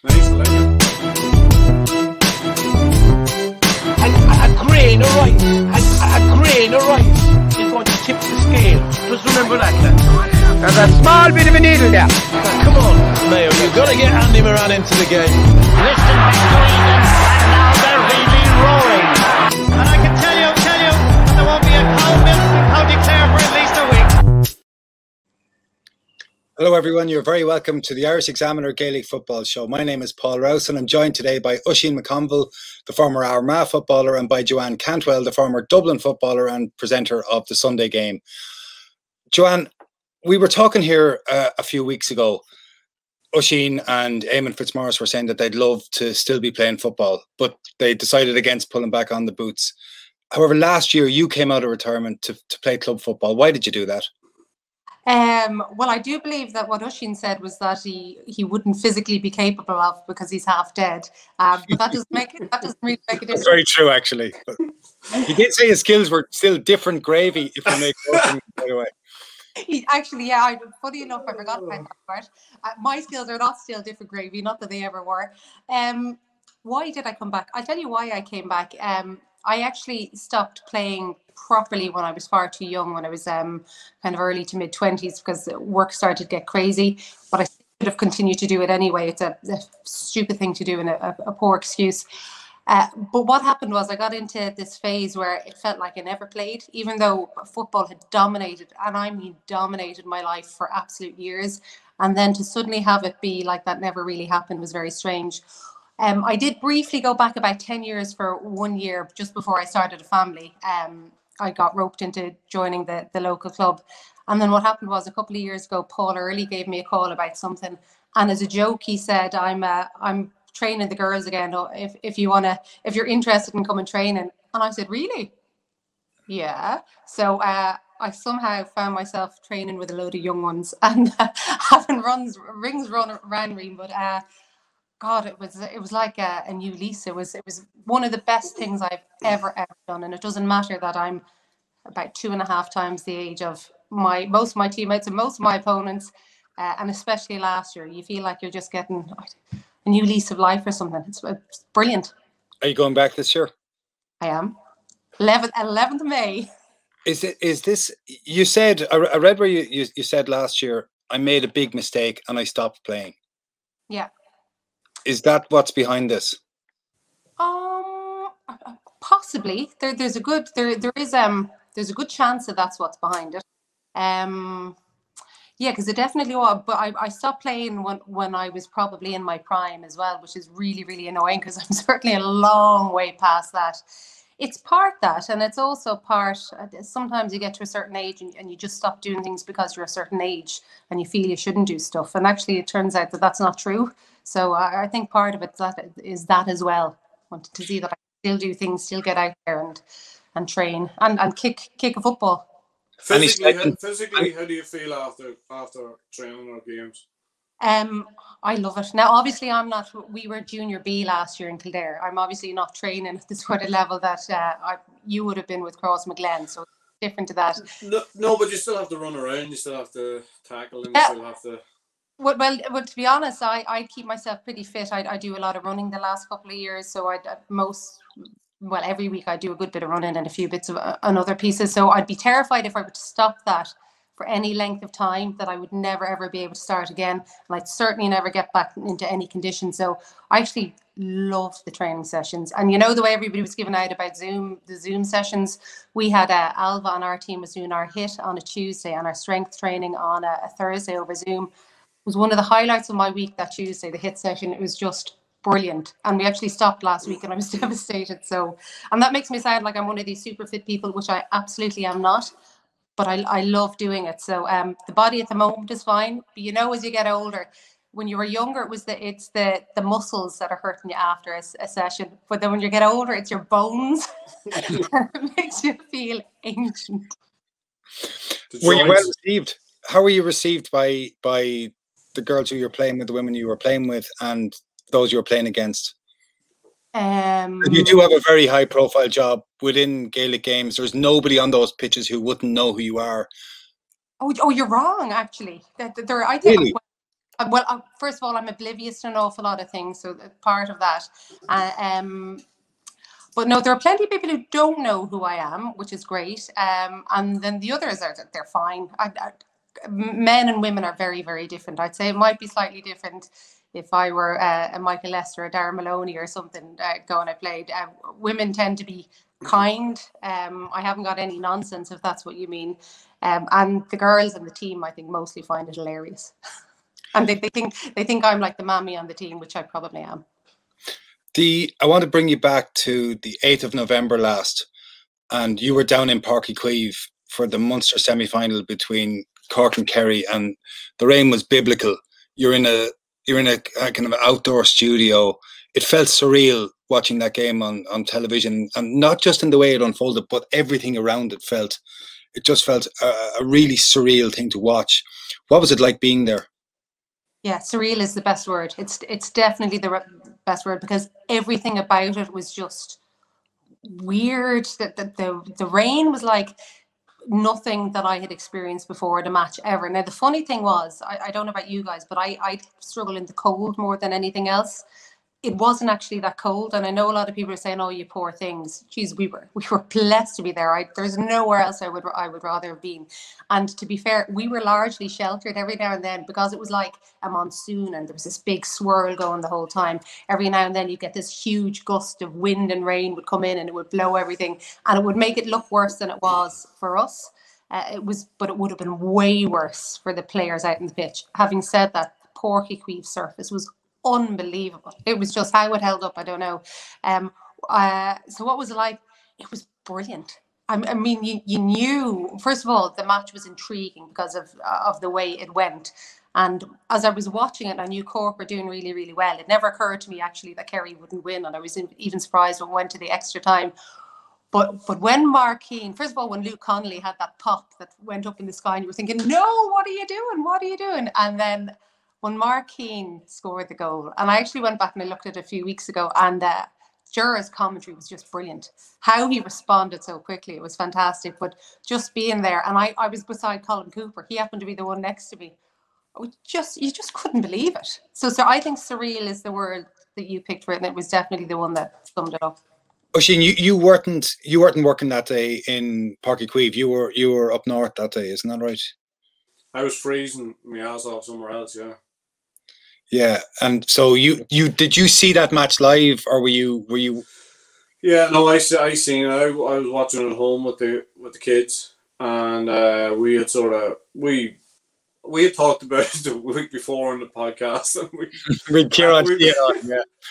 Nice, I like it. A grain of rice, a grain of rice is going to tip the scale. Just remember that, lads. There's a small bit of a needle there. Come on, Mayo, you've got to get Andy Moran into the game. Listen between them, and now they're really roaring. And I can tell you, there won't be a cow milk from County Clare for at least a week. Hello everyone, you're very welcome to the Irish Examiner Gaelic Football Show. My name is Paul Rouse and I'm joined today by Oisin McConville, the former Armagh footballer, and by Joanne Cantwell, the former Dublin footballer and presenter of the Sunday Game. Joanne, we were talking here a few weeks ago. Oisín and Eamon Fitzmaurice were saying that they'd love to still be playing football, but they decided against pulling back on the boots. However, last year you came out of retirement to play club football. Why did you do that? Well, I do believe that what Oisín said was that he wouldn't physically be capable of because he's half dead. But that doesn't really make a difference. That's very true, actually. But he did say his skills were still different gravy, if you make coaching, by the way. Funny enough, I forgot about that part. My skills are not still different gravy, not that they ever were. Why did I come back? I'll tell you why I came back. I actually stopped playing properly when I was far too young, when I was kind of early to mid-20s, because work started to get crazy. But I should have continued to do it anyway. It's a stupid thing to do and a poor excuse. But what happened was I got into this phase where it felt like I never played, even though football had dominated, and I mean dominated my life for absolute years. And then to suddenly have it be like that never really happened was very strange. I did briefly go back about 10 years for 1 year just before I started a family. I got roped into joining the local club. And then what happened was a couple of years ago, Paul Early gave me a call about something. And as a joke, he said, I'm training the girls again. If you're interested in coming training. And I said, really? Yeah. So I somehow found myself training with a load of young ones and having rings ran me. But God, it was like a new lease. It was one of the best things I've ever done. And it doesn't matter that I'm about 2.5 times the age of most of my teammates and most of my opponents. And especially last year, you feel like you're just getting a new lease of life or something. It's brilliant. Are you going back this year? I am. 11th of May. Is this, you said, I read where you said last year, I made a big mistake and I stopped playing. Yeah. Is that what's behind this? Possibly. There's a good chance that that's what's behind it. Yeah, because it definitely was. But I stopped playing when I was probably in my prime as well, which is really, really annoying because I'm certainly a long way past that. It's part that, and it's also part, sometimes you get to a certain age and you just stop doing things because you're a certain age and you feel you shouldn't do stuff. And actually it turns out that that's not true. So I think part of it is that as well. Wanted to see that I still do things, still get out there and train and kick a football. Physically, how do you feel after training or games? I love it. Now, obviously, we were Junior B last year in Kildare. I'm obviously not training at the sort of level that you would have been with Cross McGlenn, so it's different to that. No, but you still have to run around, you still have to tackle, and you still have to... Well, to be honest, I keep myself pretty fit. I do a lot of running the last couple of years, so every week I do a good bit of running and a few bits of other pieces. So I'd be terrified if I were to stop that for any length of time, that I would never ever be able to start again, and I'd certainly never get back into any condition. So I actually love the training sessions. And you know the way everybody was giving out about the Zoom sessions, we had Alva on our team was doing our HIIT on a Tuesday and our strength training on a Thursday over Zoom. It was one of the highlights of my week that Tuesday, the HIIT session. It was just brilliant. And we actually stopped last week and I was devastated. So, and that makes me sound like I'm one of these super fit people, which I absolutely am not. But I love doing it. So the body at the moment is fine. But you know, as you get older, when you were younger, it's the muscles that are hurting you after a session. But then when you get older, it's your bones. It makes you feel ancient. Were you well received? How were you received by the girls who you're playing with, the women you were playing with, and those you were playing against? You do have a very high profile job within Gaelic games. There's nobody on those pitches who wouldn't know who you are. Oh, you're wrong, actually. I think, really? First of all, I'm oblivious to an awful lot of things, so part of that. But no, there are plenty of people who don't know who I am, which is great. And then the others they're fine. Men and women are very, very different. I'd say it might be slightly different if I were a Michael Lester, a Darren Maloney or something going I played. Women tend to be kind. I haven't got any nonsense, if that's what you mean. And the girls and the team, I think, mostly find it hilarious. And they think I'm like the mammy on the team, which I probably am. I want to bring you back to the 8th of November last, and you were down in Páirc Uí Chaoimh for the Munster semi-final between Cork and Kerry, and the rain was biblical. You're in a kind of outdoor studio. It felt surreal watching that game on television, and not just in the way it unfolded, but everything around it just felt a really surreal thing to watch. What was it like being there? Yeah, surreal is the best word. It's definitely the best word, because everything about it was just weird. That the rain was like nothing that I had experienced before at a match ever. Now the funny thing was, I don't know about you guys, but I struggle in the cold more than anything else. It wasn't actually that cold, and I know a lot of people are saying, "Oh, you poor things." Geez, we were blessed to be there. There's nowhere else I would rather have been. And to be fair, we were largely sheltered every now and then, because it was like a monsoon and there was this big swirl going the whole time. Every now and then you get this huge gust of wind and rain would come in and it would blow everything, and it would make it look worse than it was for us. But it would have been way worse for the players out in the pitch. Having said that, the Páirc Uí Chaoimh surface was unbelievable. It was just how it held up, I don't know. So what was it like? It was brilliant. I mean, you knew, first of all, the match was intriguing because of the way it went. And as I was watching it, I knew Cork were doing really, really well. It never occurred to me actually that Kerry wouldn't win, and I was even surprised when it went to the extra time. But when Mark Keane, first of all, when Luke Connolly had that pop that went up in the sky, and you were thinking, no, what are you doing? What are you doing? And then when Mark Keane scored the goal, and I actually went back and I looked at it a few weeks ago, and Jura's commentary was just brilliant. How he responded so quickly, it was fantastic. But just being there, and I was beside Colin Cooper. He happened to be the one next to me. You just couldn't believe it. So I think surreal is the word that you picked for it, and it was definitely the one that summed it up. Oisín, you weren't working that day in Páirc Uí Chaoimh. You were up north that day, isn't that right? I was freezing my ass off somewhere else, yeah. Yeah, and so did you see that match live, or were you? Yeah, no, I seen it. I was watching it at home with the kids, and we had talked about it the week before on the podcast, and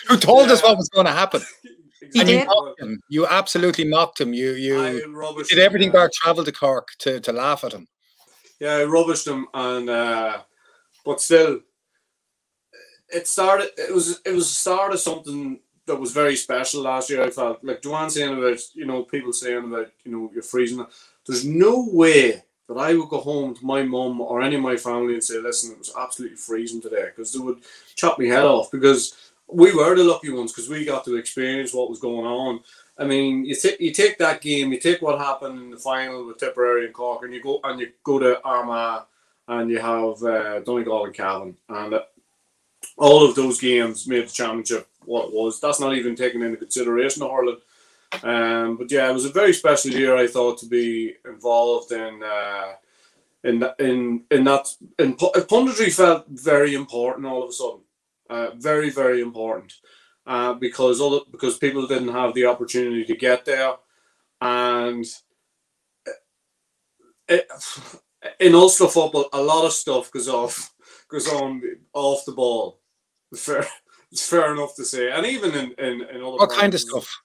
who told us what was going to happen. Exactly. And you mocked him. You absolutely mocked him. You did everything bar travel to Cork to laugh at him. Yeah, I rubbished him, and but still, it was the start of something that was very special last year. I felt like Joanne saying about, people saying about, you're freezing. There's no way that I would go home to my mum or any of my family and say, listen, it was absolutely freezing today, because they would chop me head off, because we were the lucky ones, because we got to experience what was going on. I mean, you take that game, you take what happened in the final with Tipperary and Cork, and you go to Armagh, and you have Donegal and Cavan, and all of those games made the championship what it was. That's not even taken into consideration of hurling. But yeah, it was a very special year, I thought, to be involved in that. Punditry felt very important all of a sudden, very, very important, because people didn't have the opportunity to get there, and in Ulster football, a lot of stuff goes on off the ball. It's fair enough to say, and even in other what kind of stuff.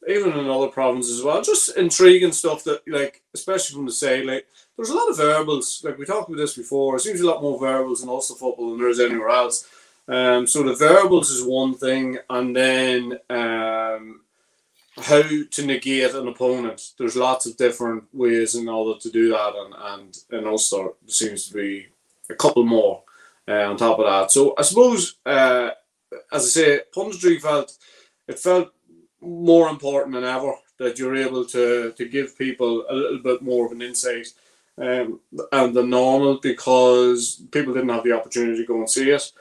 Even in other provinces as well, just intriguing stuff that, like, especially from the side, like, there's a lot of verbals. Like, we talked about this before. It seems a lot more verbals in Ulster football than there is anywhere else. So the verbals is one thing, and then how to negate an opponent. There's lots of different ways in order to do that, and in Ulster there seems to be a couple more on top of that. So I suppose, as I say, punditry felt more important than ever, that you're able to give people a little bit more of an insight and the normal, because people didn't have the opportunity to go and see it.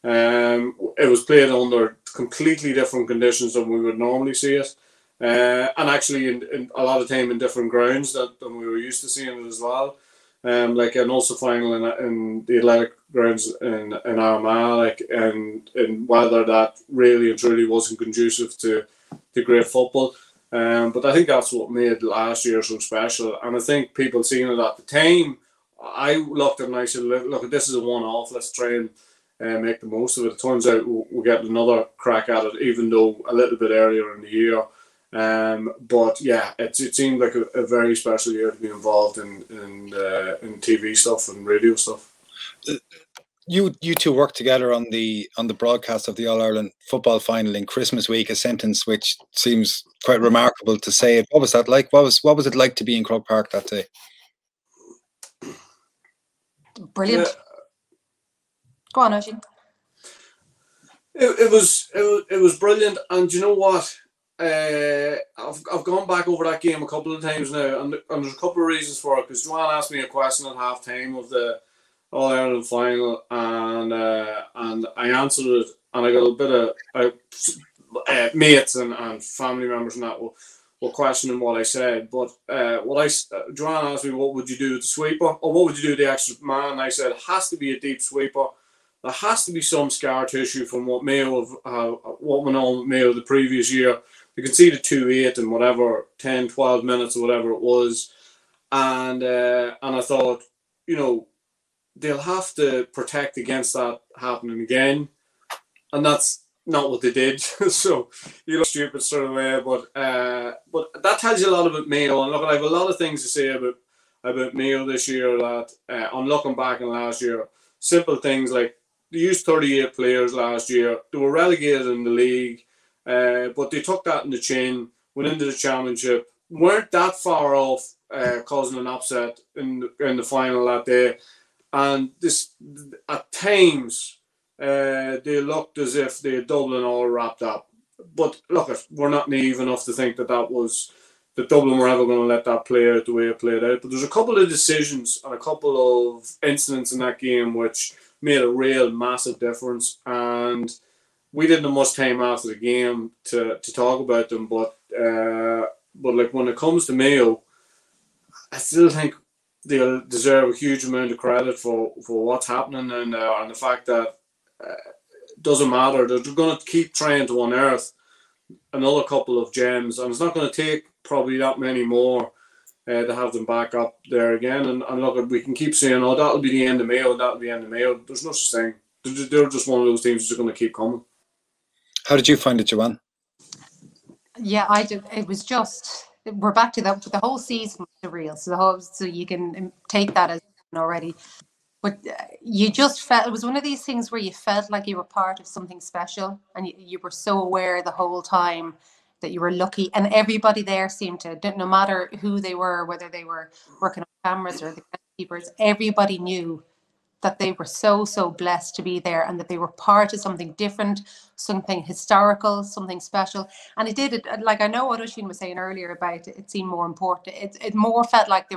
It was played under completely different conditions than we would normally see it, and actually in a lot of time in different grounds than we were used to seeing it as well. Like an Ulster final in the athletic grounds in Armagh, like, and in weather that really and truly wasn't conducive to great football. But I think that's what made last year so special. And I think people seeing it at the time, I looked at it and I said, look, this is a one-off. Let's try and make the most of it. It turns out we'll get another crack at it, even though a little bit earlier in the year. But yeah, it seemed like a very special year to be involved in TV stuff and radio stuff. You two worked together on the broadcast of the All-Ireland football final in Christmas week, a sentence which seems quite remarkable to say it. What was that like? What was it like to be in Croke Park that day? Brilliant. Yeah. Go on, Oisín. It was brilliant, and you know what? I've gone back over that game a couple of times now, and there's a couple of reasons for it. Because Joanne asked me a question at half time of the All-Ireland final, and I answered it, and I got a bit of mates and family members and that were questioning what I said. But Joanne asked me, what would you do with the sweeper, or what would you do with the extra man? And I said, it has to be a deep sweeper. There has to be some scar tissue from what Mayo what went on with Mayo the previous year. You can see the 2-8 and whatever 10, 12 minutes or whatever it was, and I thought, you know, they'll have to protect against that happening again, and that's not what they did. So you look stupid sort of way, but that tells you a lot about Mayo. And look, I have a lot of things to say about Mayo this year. That on looking back in last year, simple things like they used 38 players last year. They were relegated in the league, but they took that in the chin, went into the championship, weren't that far off causing an upset in the final that day. And this, at times, they looked as if they had Dublin all wrapped up. But look, we're not naive enough to think that Dublin were ever going to let that play out the way it played out. But there's a couple of decisions and a couple of incidents in that game which made a real massive difference. And we didn't have much time after the game to talk about them. But like when it comes to Mayo, I still think they'll deserve a huge amount of credit for what's happening and the fact that it doesn't matter. They're going to keep trying to unearth another couple of gems, and it's not going to take probably that many more to have them back up there again. And look, we can keep saying, oh, that'll be the end of Mayo, that'll be the end of Mayo. There's no such thing. They're just one of those teams that's going to keep coming. How did you find it, Joanne? Yeah, I did. It was just, we're back to the whole season was surreal. So you can take that as already. But you just felt, it was one of these things where you felt like you were part of something special, and you were so aware the whole time that you were lucky, and everybody there seemed to, no matter who they were, whether they were working on cameras or the keepers, everybody knew that they were so blessed to be there and that they were part of something different, something historical, something special. And it did, like I know what Oisín was saying earlier about it seemed more important. It more felt like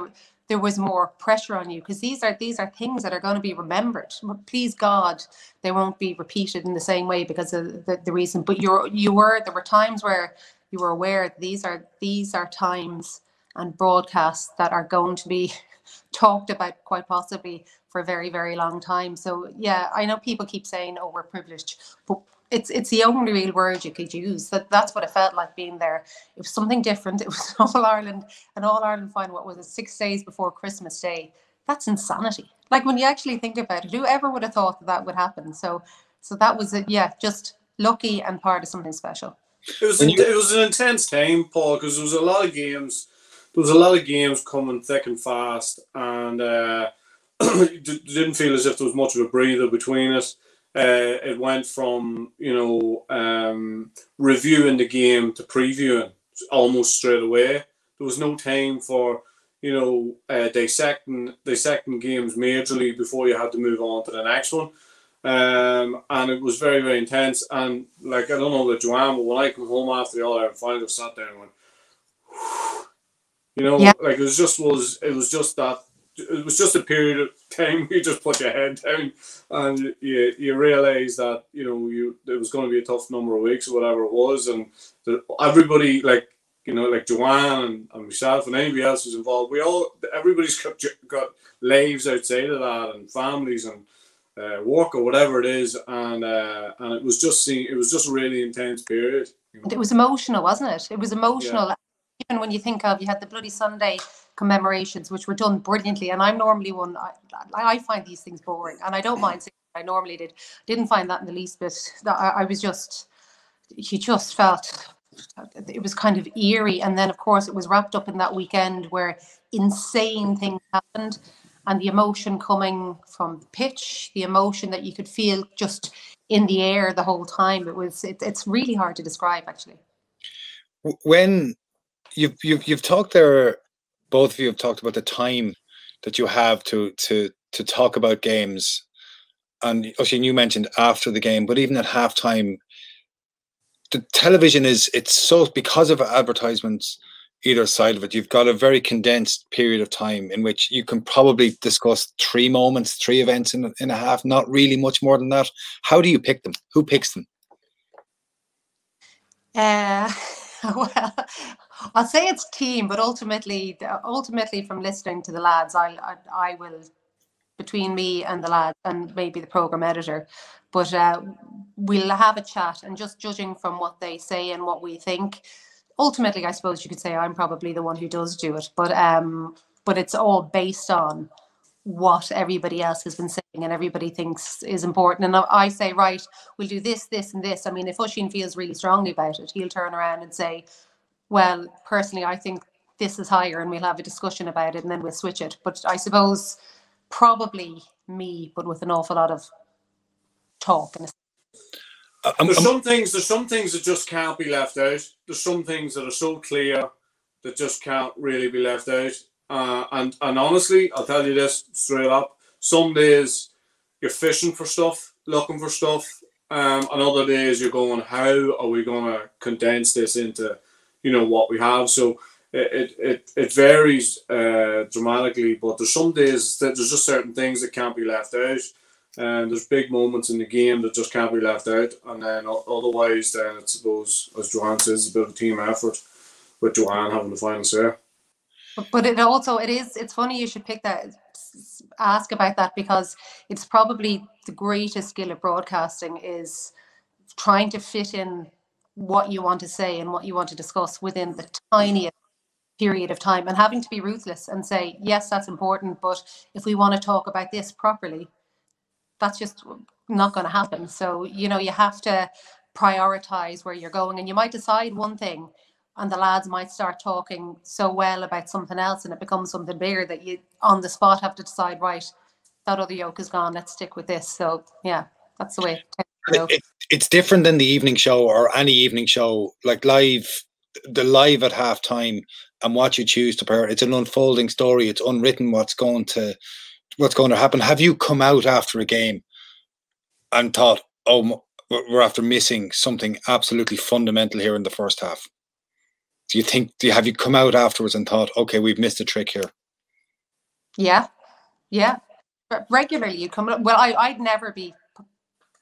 there was more pressure on you, because these are things that are going to be remembered. Please God, they won't be repeated in the same way because of the reason. But there were times where you were aware these are times and broadcasts that are going to be talked about quite possibly for a very, very long time. So yeah, I know people keep saying, oh, we're privileged, but it's the only real word you could use. That's what it felt like being there. It was something different. It was an All-Ireland final. What was it, 6 days before Christmas Day? That's insanity. Like when you actually think about it, whoever would have thought that would happen? So that was it. Yeah, just lucky and part of something special. It was an intense time, Paul, because there was a lot of games. There was a lot of games coming thick and fast, and it didn't feel as if there was much of a breather between us. It went from, reviewing the game to previewing almost straight away. There was no time for, dissecting games majorly before you had to move on to the next one. And it was very, very intense. And like, I don't know about Joanne, but when I come home after the All-Ireland final, I sat there and went, like it was just that it was just a period of time where you just put your head down and you realise that, you know, it was going to be a tough number of weeks or whatever it was, and everybody, like, you know, like Joanne and myself and anybody else who's involved, everybody's got lives outside of that and families and work or whatever it is, and it was just a really intense period. You know? It was emotional, wasn't it? It was emotional. Yeah. Even when you think of, you had the Bloody Sunday commemorations, which were done brilliantly, and I'm normally one, I find these things boring, and I don't mind saying I normally didn't find that in the least bit. I was just, you just felt it was kind of eerie, and then of course it was wrapped up in that weekend where insane things happened, and the emotion coming from the pitch, the emotion that you could feel just in the air the whole time. It's really hard to describe, actually. When you've talked there, both of you have talked about the time that you have to talk about games, and Oisín, you mentioned after the game, but even at halftime, the television it's so, because of advertisements either side of it, you've got a very condensed period of time in which you can probably discuss 3 moments, 3 events in a half, not really much more than that. How do you pick them? Who picks them? Well, I'll say it's team, but ultimately from listening to the lads, I will, between me and the lads and maybe the program editor, but we'll have a chat, and just judging from what they say and what we think, ultimately, I suppose you could say I'm probably the one who does do it, but it's all based on what everybody else has been saying and everybody thinks is important. And I say, right, we'll do this, this, and this. I mean, if Oisín feels really strongly about it, he'll turn around and say, well, personally, I think this is higher, and we'll have a discussion about it, and then we'll switch it. But I suppose probably me, but with an awful lot of talk. There's some things that just can't be left out. There's some things that are so clear that just can't really be left out. And honestly, I'll tell you this straight up. Some days you're fishing for stuff, looking for stuff. And other days you're going, how are we going to condense this into, you know, what we have? So it varies dramatically. But there's some days that there's just certain things that can't be left out. And there's big moments in the game that just can't be left out. And then otherwise, then I suppose, as Joanne says, it's a bit of a team effort with Joanne having the final say. But it's funny you should ask about that, because it's probably the greatest skill of broadcasting is trying to fit in what you want to say and what you want to discuss within the tiniest period of time, and having to be ruthless and say, yes, that's important, but if we want to talk about this properly, that's just not going to happen. So, you know, you have to prioritize where you're going, and you might decide one thing and the lads might start talking so well about something else, and it becomes something bigger that you on the spot have to decide, right, that other yoke is gone, let's stick with this. So yeah, that's the way it tends to go. It's different than the evening show or any evening show, like the live at halftime and what you choose to pair. It's an unfolding story. It's unwritten what's going to happen. Have you come out after a game and thought, oh, we're after missing something absolutely fundamental here in the first half? Have you come out afterwards and thought, okay, we've missed a trick here? Yeah. Regularly you come up. Well, I'd never be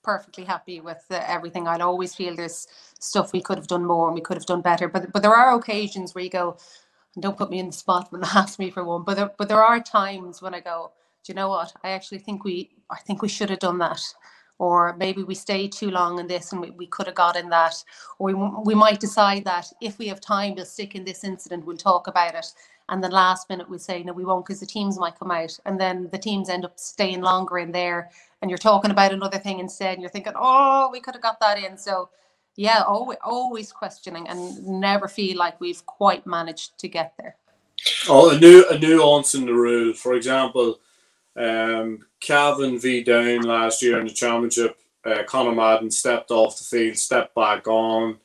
perfectly happy with everything. I'd always feel there's stuff we could have done more and we could have done better. But there are occasions where you go, and don't put me in the spot when they ask me for one, but there are times when I go, do you know what? I think we should have done that. Or maybe we stayed too long in this and we could have got in that. Or we might decide that if we have time, we'll stick in this incident, we'll talk about it. And then last minute we'll say, no, we won't, because the teams might come out. And then the teams end up staying longer in there and you're talking about another thing instead. And you're thinking, oh, we could have got that in. So yeah, always questioning and never feel like we've quite managed to get there. Oh, a nuance in the rule. For example, Cavan v Down last year in the championship, Conor Madden stepped off the field, stepped back on,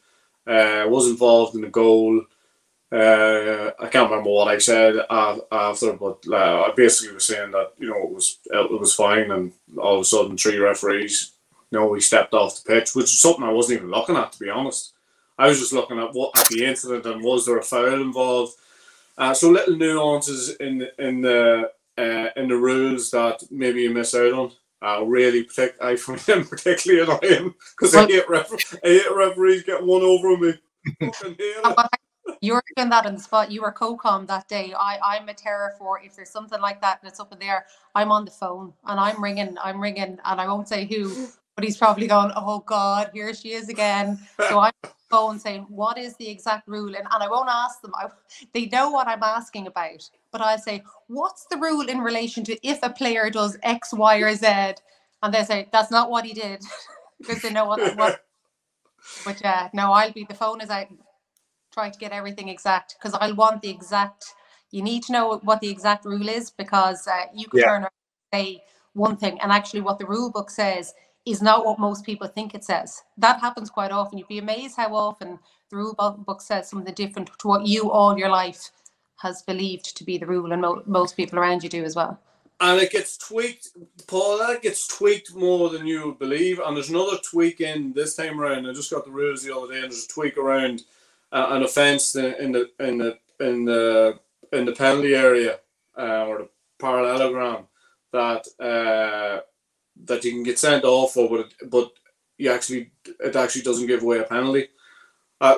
was involved in the goal. I can't remember what I said after, but I basically was saying that, you know, it was fine, and all of a sudden 3 referees, he stepped off the pitch, which is something I wasn't even looking at, to be honest. I was just looking at the incident and was there a foul involved. So little nuances in the in the rules that maybe you miss out on. I find them particularly annoying because I hate referees getting one over me. Fucking hate it. You're doing that on the spot. You were co-com that day. I'm a terror for if there's something like that and it's up in there, I'm on the phone and I'm ringing, and I won't say who, but he's probably going, oh God, here she is again. So I'm on the phone saying, what is the exact rule? And I won't ask them. They know what I'm asking about, but I say, what's the rule in relation to if a player does X, Y, or Z? And they say, that's not what he did, because they know what. But no, I'll be, the phone is out. Try to get everything exact, because I want the exact. You need to know what the exact rule is, because you can turn around and say one thing, and actually what the rule book says is not what most people think it says. That happens quite often. You'd be amazed how often the rule book says something different to what you all your life has believed to be the rule, and most people around you do as well. And it gets tweaked, Paul. That gets tweaked more than you would believe. And there's another tweak in this time around. I just got the rules the other day, and there's a tweak around an offence in the penalty area or the parallelogram that you can get sent off for, but it actually doesn't give away a penalty. I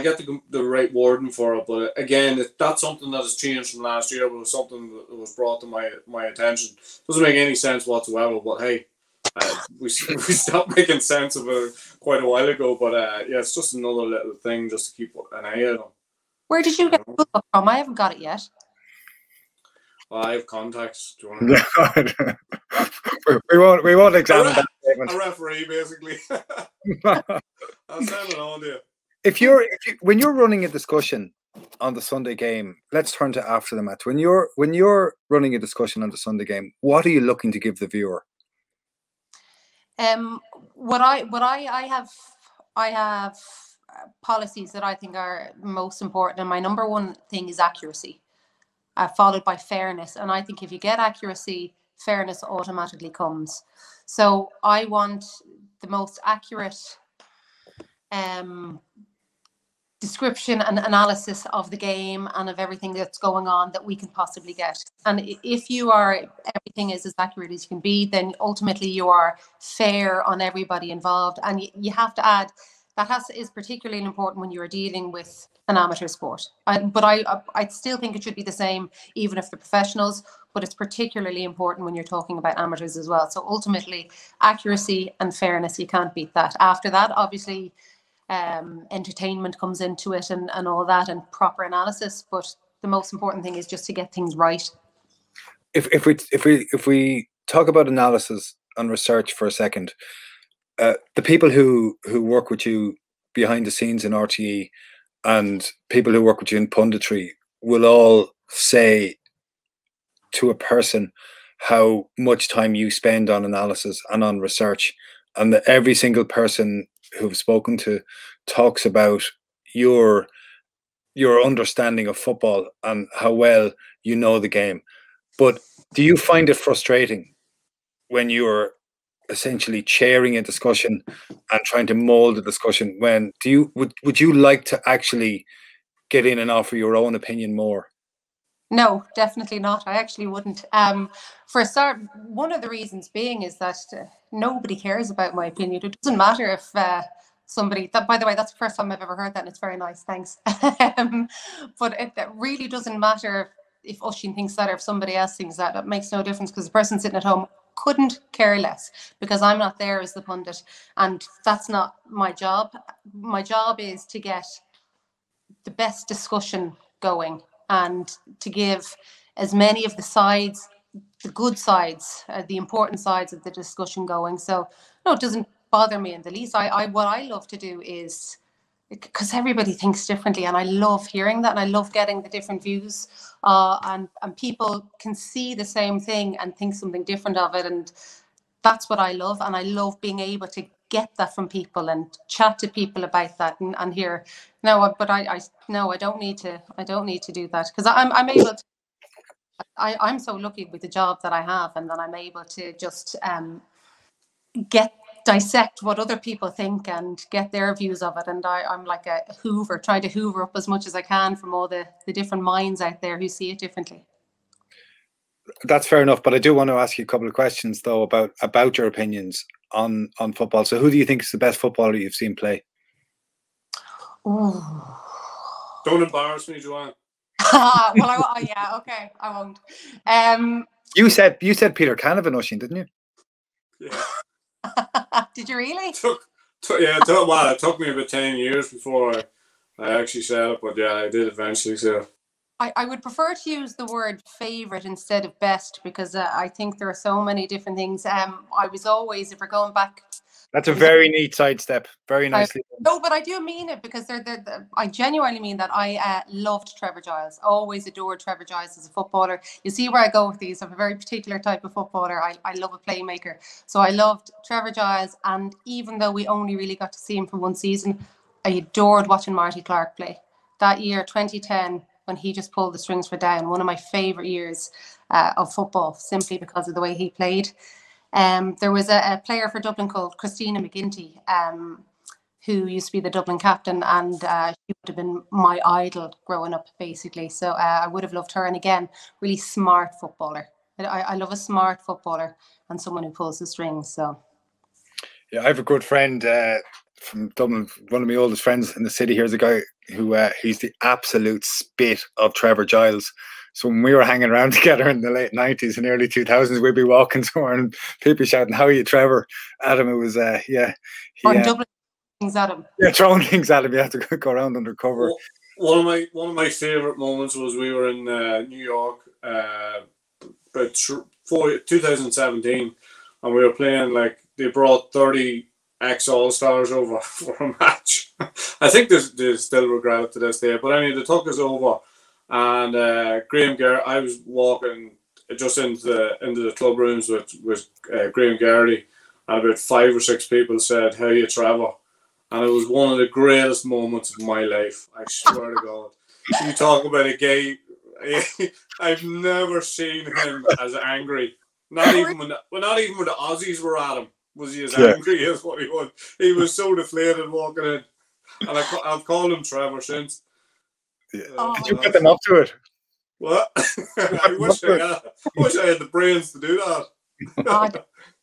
get the right wording for it, but again, that's something that has changed from last year. But it was something that was brought to my attention. Doesn't make any sense whatsoever. But hey, we stopped making sense of it quite a while ago. But yeah, it's just another little thing just to keep an eye out on. Where did you get the book from? I haven't got it yet. Well, I have contacts. Do you want to... we won't examine that statement. A referee, basically. I'll send it on to you. When you're running a discussion on the Sunday game, let's turn to after the match. When you're running a discussion on the Sunday game, what are you looking to give the viewer? I have policies that I think are most important, and my number one thing is accuracy, followed by fairness. And I think if you get accuracy, fairness automatically comes. So I want the most accurate description and analysis of the game and of everything that's going on that we can possibly get. And if everything is as accurate as you can be, then ultimately you are fair on everybody involved. And you have to add that is particularly important when you're dealing with an amateur sport. But I still think it should be the same even if they're professionals, but it's particularly important when you're talking about amateurs as well. So ultimately, accuracy and fairness, you can't beat that. After that, obviously, entertainment comes into it and all that, and proper analysis. But the most important thing is just to get things right. If we talk about analysis and research for a second, the people who work with you behind the scenes in RTE and people who work with you in punditry will all say to a person how much time you spend on analysis and on research, and that every single person who've spoken to talks about your understanding of football and how well you know the game. But do you find it frustrating when you're essentially chairing a discussion and trying to mold a discussion? Would you like to actually get in and offer your own opinion more? No, definitely not. I actually wouldn't. For a start, one of the reasons being is that nobody cares about my opinion. It doesn't matter if somebody, by the way, that's the first time I've ever heard that, and it's very nice, thanks. But it really doesn't matter if Oisín thinks that or if somebody else thinks that. It makes no difference, because the person sitting at home couldn't care less, because I'm not there as the pundit, and that's not my job. My job is to get the best discussion going and to give as many of the sides, the good sides, the important sides of the discussion going. So no, it doesn't bother me in the least. What I love to do is, because everybody thinks differently, and I love hearing that, and I love getting the different views, and people can see the same thing and think something different of it, and that's what I love. And I love being able to get that from people and chat to people about that and hear. No, but I don't need to do that, because I'm able to. I'm so lucky with the job that I have, and that I'm able to just dissect what other people think and get their views of it. And I'm like a hoover, trying to hoover up as much as I can from all the different minds out there who see it differently. That's fair enough. But I do want to ask you a couple of questions though about your opinions on football. So, who do you think is the best footballer you've seen play? Ooh. Don't embarrass me, Joanne. Well, yeah, okay, I won't. You said Peter Canavan, Oisín, didn't you? Yeah. Did you really? It took me about 10 years before I actually said it, but yeah, I did eventually say it. I would prefer to use the word favourite instead of best, because I think there are so many different things. I was always, if we're going back... That's a very neat sidestep. Very nicely done. No, but I do mean it, because I genuinely mean that. I loved Trevor Giles. Always adored Trevor Giles as a footballer. You see where I go with these. I'm a very particular type of footballer. I love a playmaker. So I loved Trevor Giles, and even though we only really got to see him for one season, I adored watching Marty Clark play. That year, 2010, when he just pulled the strings for Down, one of my favourite years of football, simply because of the way he played. There was a player for Dublin called Christina McGinty, who used to be the Dublin captain, and she would have been my idol growing up, basically. So I would have loved her. And again, really smart footballer. I love a smart footballer and someone who pulls the strings. So yeah, I have a good friend from Dublin. One of my oldest friends in the city here is a guy who he's the absolute spit of Trevor Giles. So when we were hanging around together in the late 90s and early 2000s, we'd be walking somewhere and people shouting, "How are you, Trevor?" At him. It was Dublin things at him. Yeah, throwing things at him. You have to go around undercover. One of my favourite moments was we were in New York about 2017, and we were playing, like, they brought 30 ex-All-Stars over for a match. I think they still regret it to this day, but anyway, they took us over. And Graham Garrity, I was walking just into the club rooms with Graham Garrity, and about 5 or 6 people said, "How you, Trevor?" And it was one of the greatest moments of my life. I swear to God. You talk about a guy, I've never seen him as angry. Not even when the Aussies were at him was he as angry as what he was. He was so deflated walking in, and I've called him Trevor since. Yeah. Did you put them up to it? What? I wish I had the brains to do that.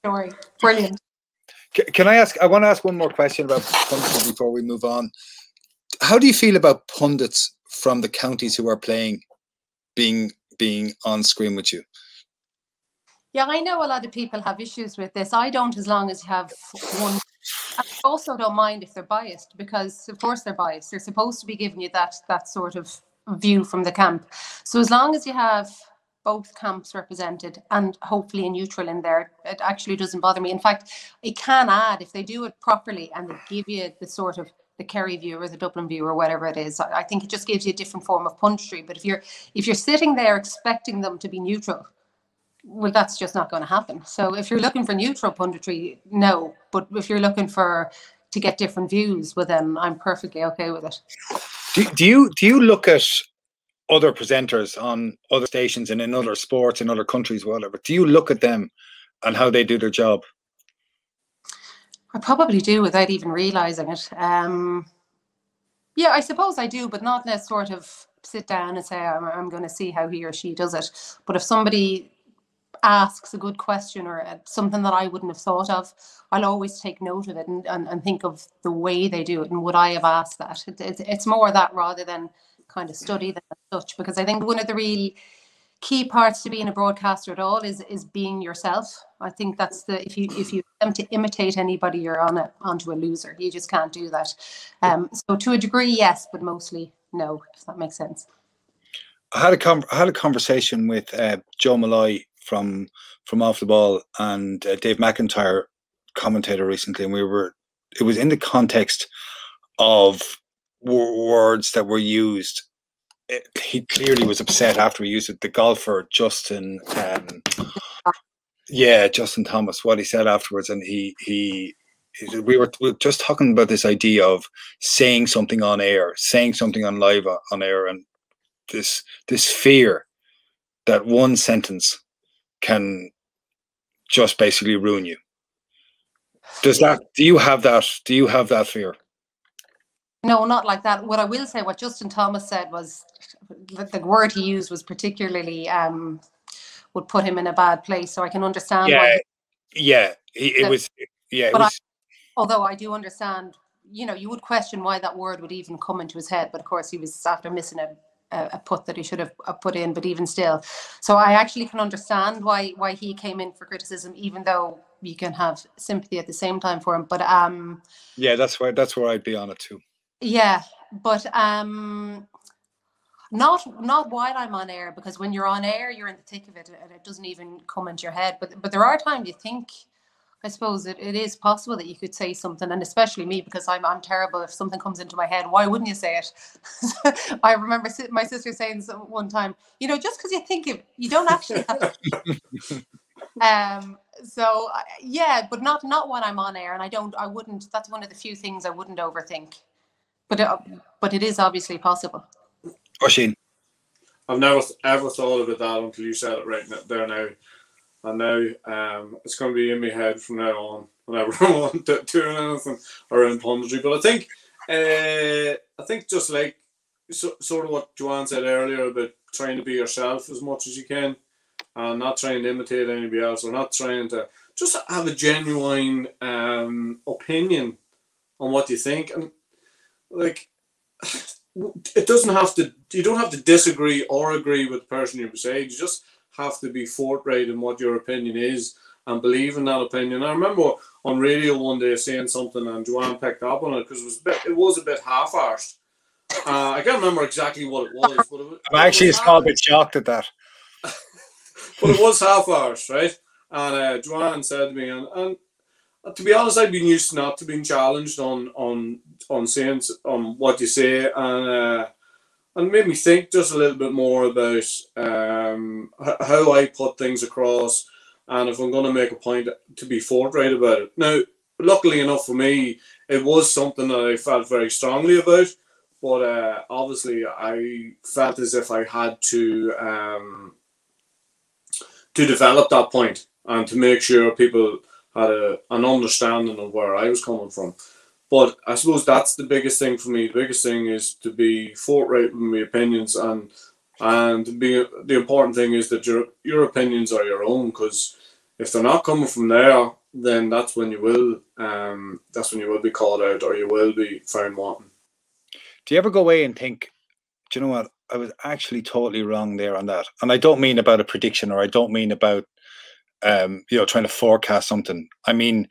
Story. Brilliant. Can I ask? I want to ask one more question about pundits before we move on. How do you feel about pundits from the counties who are playing being on screen with you? Yeah, I know a lot of people have issues with this. I don't, as long as you have one. I also don't mind if they're biased, because of course they're biased. They're supposed to be giving you that sort of view from the camp. So as long as you have both camps represented and hopefully a neutral in there, it actually doesn't bother me. In fact, it can add, if they do it properly and they give you the sort of the Kerry view or the Dublin view or whatever it is, I think it just gives you a different form of punditry. But if you're sitting there expecting them to be neutral, well, that's just not going to happen. So if you're looking for neutral punditry, no. But if you're looking to get different views, well, then I'm perfectly okay with it. Do you look at other presenters on other stations and in other sports in other countries, whatever? Do you look at them and how they do their job? I probably do without even realising it. Yeah, I suppose I do, but not in a sort of sit down and say I'm going to see how he or she does it. But if somebody asks a good question or something that I wouldn't have thought of, I'll always take note of it and think of the way they do it and would I have asked that. It's more that rather than kind of study them as such, because I think one of the real key parts to being a broadcaster at all is being yourself. I think that's if you attempt to imitate anybody, you're onto a loser. You just can't do that. So to a degree, yes, but mostly no, if that makes sense. I had a conversation with Joe Malloy from Off the Ball and Dave McIntyre, commentator, recently, and it was in the context of words that were used. He clearly was upset after we used it. The golfer Justin Thomas, what he said afterwards, and we were just talking about this idea of saying something on air, saying something on live on air, and this fear that one sentence can just basically ruin you. Do you have that fear? No, not like that. What I will say, what Justin Thomas said was, the word he used was particularly would put him in a bad place. So I can understand Yeah, why. yeah, it was. Yeah, it was. Although I do understand, you know, you would question why that word would even come into his head. But of course, he was after missing a putt that he should have put in. But even still, so I actually can understand why he came in for criticism, even though you can have sympathy at the same time for him. But yeah, that's where I'd be on it too. Yeah, but not while I'm on air, because when you're on air, you're in the thick of it, and it doesn't even come into your head. But there are times you think, I suppose it is possible that you could say something, and especially me, because I'm terrible. If something comes into my head, why wouldn't you say it? I remember my sister saying one time, you know, just because you think it, you don't actually have to. So yeah, but not when I'm on air, and I wouldn't. That's one of the few things I wouldn't overthink. But it is obviously possible. Oisín. I've never ever thought about that until you said it right there now. And now it's going to be in my head from now on whenever I want to do anything around punditry. But I think just like sort of what Joanne said earlier about trying to be yourself as much as you can, and not trying to imitate anybody else, or not trying to just have a genuine opinion on what you think. And like, it doesn't have to. You don't have to disagree or agree with the person you're beside. You just have to be forthright in what your opinion is and believe in that opinion. I remember on radio one day saying something, and Joanne picked up on it because it was a bit half-arsed. I can't remember exactly what it was. But I'm actually a small bit shocked at that. But it was half-arsed, right? And Joanne said to me, and to be honest, I've been used to not to being challenged on saying on what you say, and made me think just a little bit more about how I put things across, and if I'm going to make a point, to be forthright about it. Now, luckily enough for me, it was something that I felt very strongly about, but obviously I felt as if I had to develop that point and to make sure people had an understanding of where I was coming from. But I suppose that's the biggest thing for me. The biggest thing is to be forthright with my opinions, and the important thing is that your opinions are your own, because if they're not coming from there, then that's when you will be called out, or you will be found wanting. Do you ever go away and think, do you know what, I was actually totally wrong there on that? And I don't mean about a prediction, or I don't mean about trying to forecast something. I mean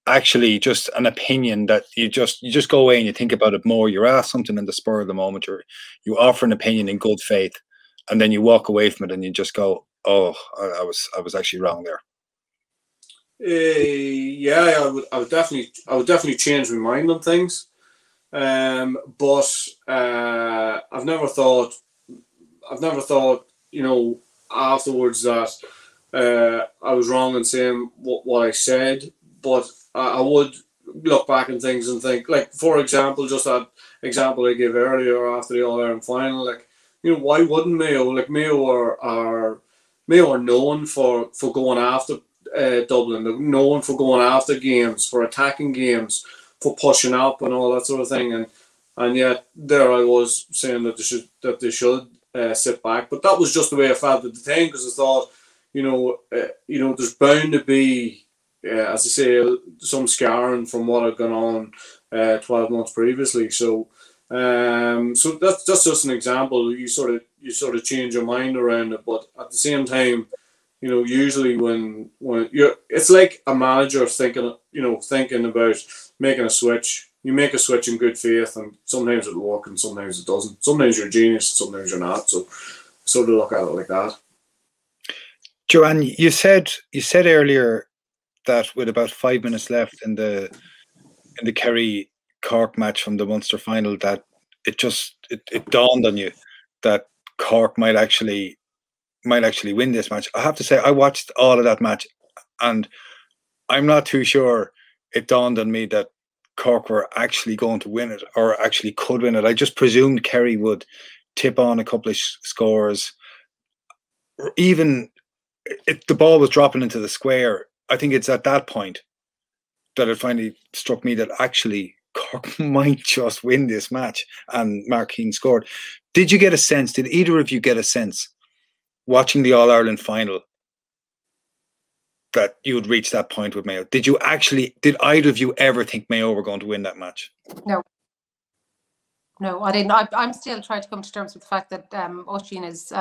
actually just an opinion that you just go away and you think about it more. You're asked something in the spur of the moment, or you offer an opinion in good faith, and then you walk away from it and you just go, oh, I was actually wrong there. Yeah, I would definitely change my mind on things, but I've never thought afterwards that I was wrong in saying what I said. But I would look back on things and think, like, for example, just that example I gave earlier after the All-Ireland final, like, why wouldn't Mayo? Like, Mayo are known for going after Dublin. They're known for going after games, for attacking games, for pushing up and all that sort of thing. And yet there I was saying that they should sit back. But that was just the way I felt at the time, because I thought, there's bound to be, as I say, some scarring from what had gone on 12 months previously. So that's just an example. You sort of change your mind around it, but at the same time, usually when it's like a manager thinking about making a switch. You make a switch in good faith, and sometimes it'll work and sometimes it doesn't. Sometimes you're a genius, sometimes you're not. So sort of look at it like that. Joanne, you said earlier that with about 5 minutes left in the Kerry Cork match from the Munster final, that it dawned on you that Cork might actually win this match. I have to say, I watched all of that match, and I'm not too sure it dawned on me that Cork were actually going to win it, or actually could win it. I just presumed Kerry would tip on a couple of scores. Even if the ball was dropping into the square, I think it's at that point that it finally struck me that actually Cork might just win this match, and Mark Keane scored. Did you get a sense, did either of you get a sense, watching the All-Ireland final, that you would reach that point with Mayo? Did either of you ever think Mayo were going to win that match? No, I didn't. I'm still trying to come to terms with the fact that Oisín is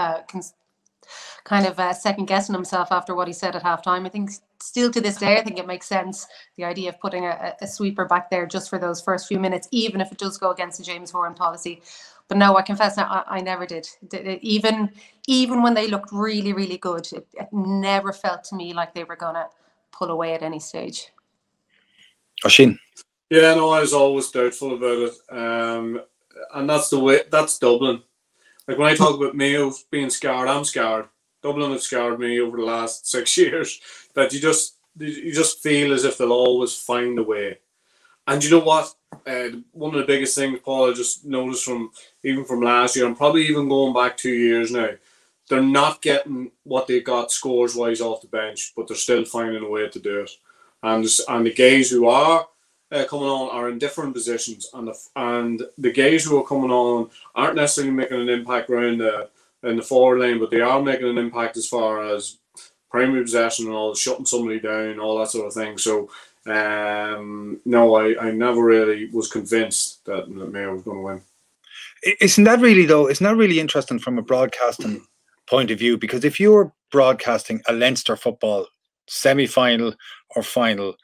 kind of second guessing himself after what he said at halftime. I think still to this day, I think it makes sense, the idea of putting a sweeper back there just for those first few minutes, even if it does go against the James Horan policy. But no, I confess now, I never did. Even when they looked really, really good, it never felt to me like they were going to pull away at any stage. Oisín? Yeah, no, I was always doubtful about it. And that's the way, that's Dublin. Like when I talk about Mayo being scarred, I'm scarred. Dublin have scarred me over the last 6 years. That you just feel as if they'll always find a way. And you know what? One of the biggest things, Paul, I just noticed from last year, and probably even going back 2 years now, they're not getting what they got scores-wise off the bench, but they're still finding a way to do it. And the guys who are coming on are in different positions, and the guys who are coming on aren't necessarily making an impact around in the forward line, but they are making an impact as far as primary possession and all, shutting somebody down, all that sort of thing. So no, I never really was convinced that Mayo was going to win. Isn't that really interesting from a broadcasting point of view? Because if you're broadcasting a Leinster football semi-final or final,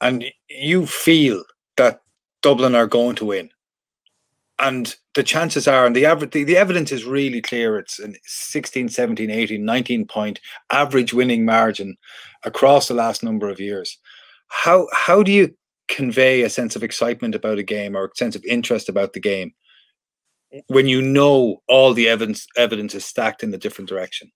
and you feel that Dublin are going to win, and the chances are, and the evidence is really clear, it's a 16, 17, 18, 19 point average winning margin across the last number of years. How do you convey a sense of excitement about a game or a sense of interest about the game when you know all the evidence is stacked in a different direction?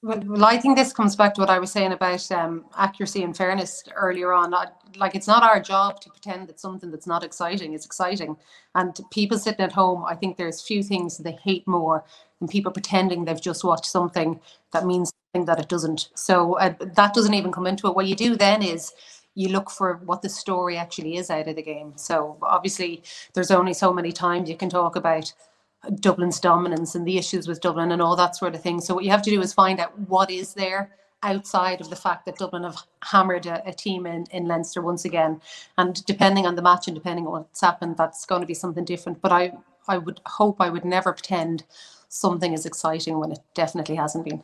Well, I think this comes back to what I was saying about accuracy and fairness earlier on. It's not our job to pretend that something that's not exciting is exciting. And people sitting at home, I think there's few things they hate more than people pretending they've just watched something that means something that it doesn't. So that doesn't even come into it. What you do then is you look for what the story actually is out of the game. So obviously there's only so many times you can talk about Dublin's dominance and the issues with Dublin and all that sort of thing. So what you have to do is find out what is there outside of the fact that Dublin have hammered a team in Leinster once again. And depending on the match and depending on what's happened, that's going to be something different. But I would hope I would never pretend something is exciting when it definitely hasn't been.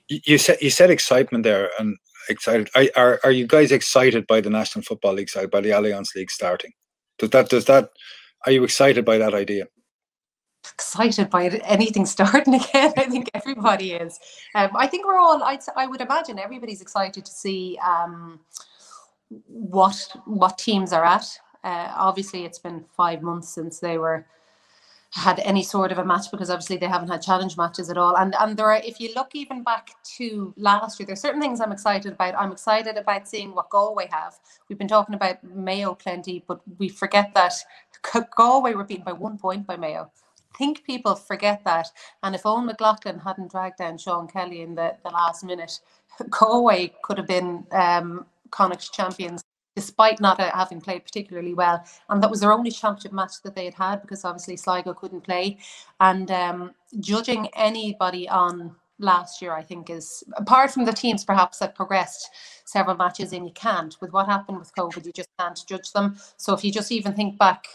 You said excitement there, and excited. Are you guys excited by the National Football League side, by the Allianz League starting? Are you excited by that idea? Excited by anything starting again. I think everybody is. I think we're all, I would imagine everybody's excited to see what teams are at. Obviously it's been 5 months since they had any sort of a match, because obviously they haven't had challenge matches at all. And there are, if you look even back to last year, there's certain things I'm excited about. I'm excited about seeing what Galway have. We've been talking about Mayo plenty, but we forget that Galway were beaten by 1 point by Mayo. I think people forget that. And if Owen McLaughlin hadn't dragged down Sean Kelly in the last minute, Galway could have been Connacht's champions, despite not having played particularly well. And that was their only championship match that they had, because obviously Sligo couldn't play. And judging anybody on last year, I think, is, apart from the teams perhaps that progressed several matches in, you can't. With what happened with COVID, you just can't judge them. So if you just even think back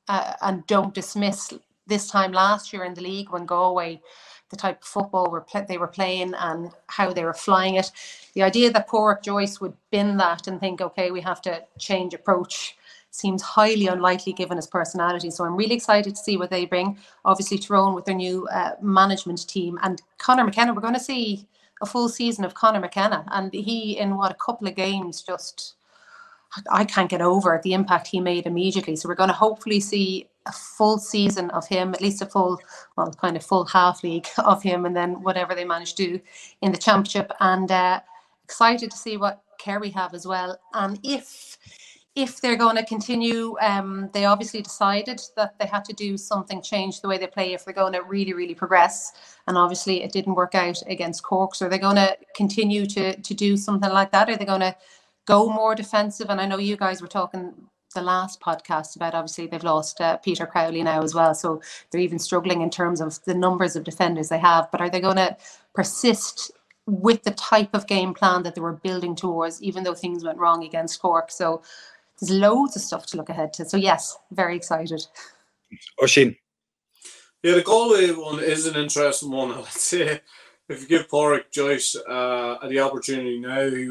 and don't dismiss this time last year in the league, when Galway, the type of football they were playing and how they were flying it, the idea that Pádraig Joyce would bin that and think, okay, we have to change approach, seems highly unlikely given his personality. So I'm really excited to see what they bring. Obviously Tyrone with their new management team, and Conor McKenna, we're going to see a full season of Conor McKenna, and he in a couple of games, just I can't get over the impact he made immediately. So we're going to hopefully see a full season of him, at least a full half league of him, and then whatever they manage to do in the championship. And excited to see what Kerry have as well. And if they're going to continue, they obviously decided that they had to do something, change the way they play if they're going to really, really progress. And obviously it didn't work out against Cork. So are they going to continue to do something like that? Are they going to go more defensive? And I know you guys were talking the last podcast about, obviously they've lost Peter Crowley now as well, so they're even struggling in terms of the numbers of defenders they have. But are they going to persist with the type of game plan that they were building towards, even though things went wrong against Cork. So there's loads of stuff to look ahead to. So yes, very excited. Oisín. Yeah, the Galway one is an interesting one. I'd say if you give Pádraig Joyce the opportunity now, he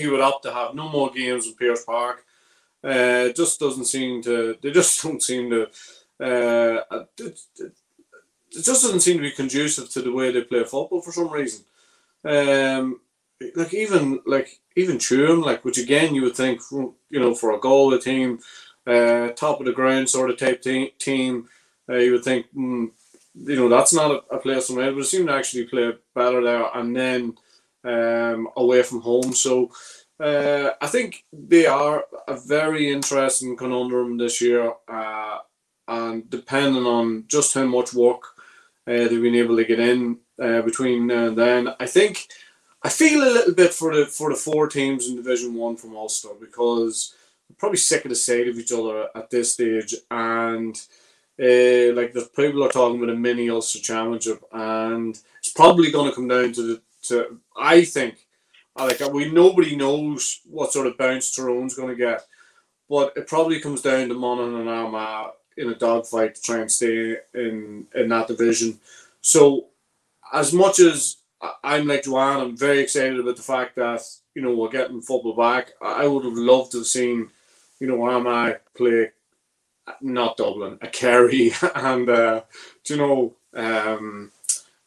would opt to have no more games in Pearse Park. It just doesn't seem to. They just don't seem to. It just doesn't seem to be conducive to the way they play football for some reason. Even Tuam, which again you would think, for a Galway team, top of the ground sort of type team, you would think, that's not a place from it, but it seemed to actually play better there and then away from home. So I think they are a very interesting conundrum this year, and depending on just how much work they've been able to get in between now and then, I feel a little bit for the 4 teams in Division 1 from Ulster, because they're probably sick of the sight of each other at this stage, and the people are talking about a mini Ulster Championship, and it's probably going to come down to I think, nobody knows what sort of bounce Tyrone's going to get, but it probably comes down to Monaghan and Armagh in a dogfight to try and stay in that division. So as much as I'm like Joanne, I'm very excited about the fact that, we're getting football back. I would have loved to have seen, Armagh play not Dublin, a Kerry and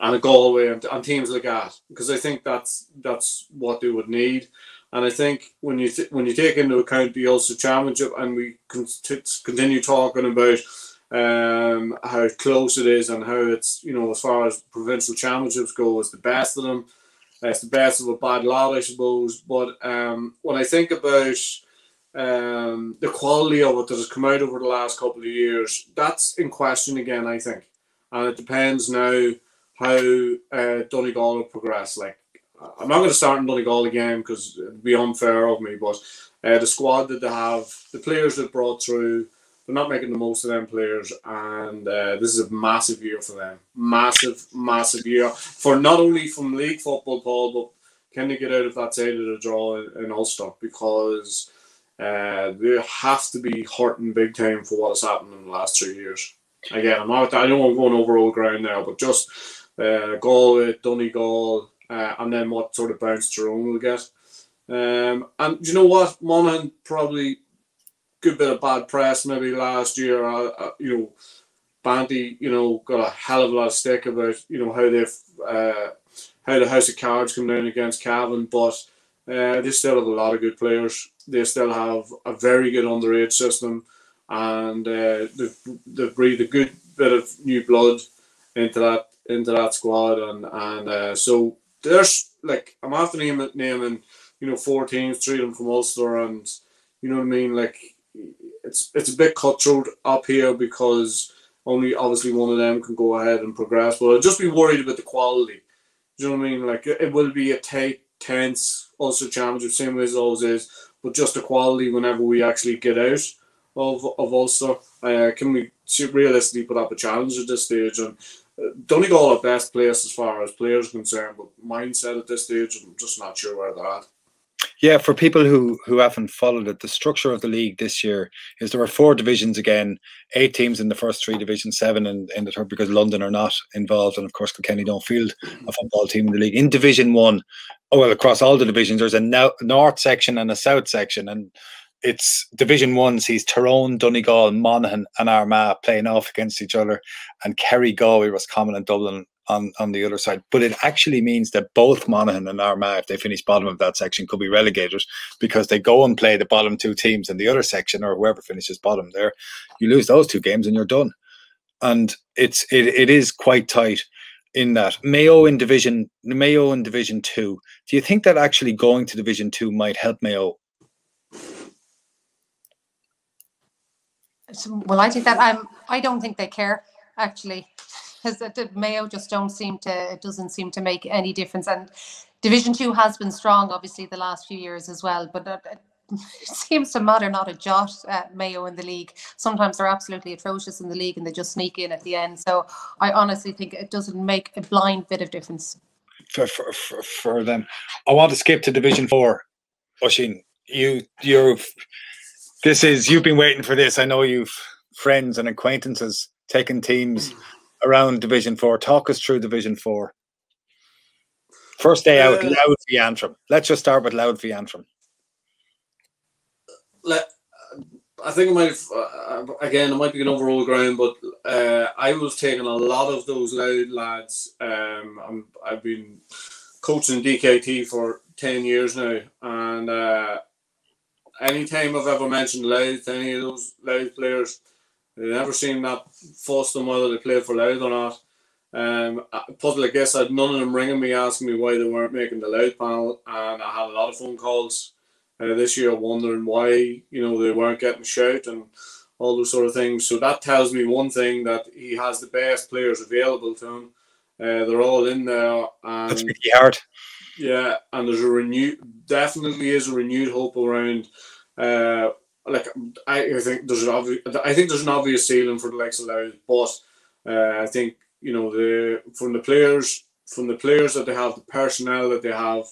and a Galway and teams like that, because I think that's what they would need. And I think when you take into account the Ulster Championship, and we continue talking about how close it is and how it's, as far as provincial championships go, it's the best of them. It's the best of a bad lot, I suppose. But when I think about the quality of it that has come out over the last couple of years, that's in question again, I think. And it depends now how Donegal will progress. I'm not going to start in Donegal again because it'd be unfair of me, but the squad that they have, the players they've brought through, they're not making the most of them players, and this is a massive year for them. Massive year for not only from league football, Paul, but can they get out of that side of the draw in Ulster, because they have to be hurting big time for what has happened in the last 3 years. Again, I know I'm going over old ground now, but just Galway, Donegal, and then what sort of bounce Tyrone will get. And you know what? Monaghan probably good bit of bad press maybe last year. Banty, got a hell of a lot of stick about how the House of Cards come down against Cavan, but they still have a lot of good players. They still have a very good underage system, and they've breathed a good bit of new blood into that squad, and so there's I'm after naming 4 teams, 3 of them from Ulster, and you know what I mean. It's a bit cutthroat up here because only obviously one of them can go ahead and progress. But I'd just be worried about the quality. Do you know what I mean? It will be a tight, tense Ulster Championship, same way as it always is, but just the quality whenever we actually get out of Ulster. Can we realistically put up a challenge at this stage? And Donegal are best placed as far as players are concerned, but mindset at this stage, I'm just not sure where they're at. Yeah, for people who haven't followed it, the structure of the league this year is there are 4 divisions again, 8 teams in the first 3 divisions, 7 in the third, because London are not involved, and of course Kilkenny don't field a football team in the league. In Division 1, across all the divisions, there's a north section and a south section, and it's Division 1 sees Tyrone, Donegal, Monaghan and Armagh playing off against each other, and Kerry, Galway, Roscommon and Dublin on the other side. But it actually means that both Monaghan and Armagh, if they finish bottom of that section, could be relegated, because they go and play the bottom 2 teams in the other section, or whoever finishes bottom there. You lose those 2 games and you're done. And it is quite tight in that. Mayo in Division 2. Do you think that actually going to Division 2 might help Mayo? Well, I think that I don't think they care, actually, because Mayo just doesn't seem to make any difference. And Division 2 has been strong, obviously, the last few years as well, but it seems to matter not a jot at Mayo in the league. Sometimes they're absolutely atrocious in the league and they just sneak in at the end. So I honestly think it doesn't make a blind bit of difference. for them. I want to skip to Division 4. Oisín, you've been waiting for this. I know you've friends and acquaintances taking teams around Division 4. Talk us through Division 4. First day out, Louth v Antrim. Let's just start with Louth v Antrim. I think it might again, it might be an overall ground, but I was taking a lot of those Louth lads. I've been coaching DKT for 10 years now, and anytime I've ever mentioned Louth, any of those Louth players, they never seem that fussed on whether they played for Louth or not. Puzzle, I guess, I had none of them ringing me asking me why they weren't making the Louth panel, and I had a lot of phone calls this year wondering why, you know, they weren't getting shout and all those sort of things. So that tells me one thing, that he has the best players available to him. They're all in there, and that's really hard. Yeah, and there's definitely is a renewed hope around. I think there's an obvious ceiling for the likes of Louth, but I think, you know, from the players that they have, the personnel that they have,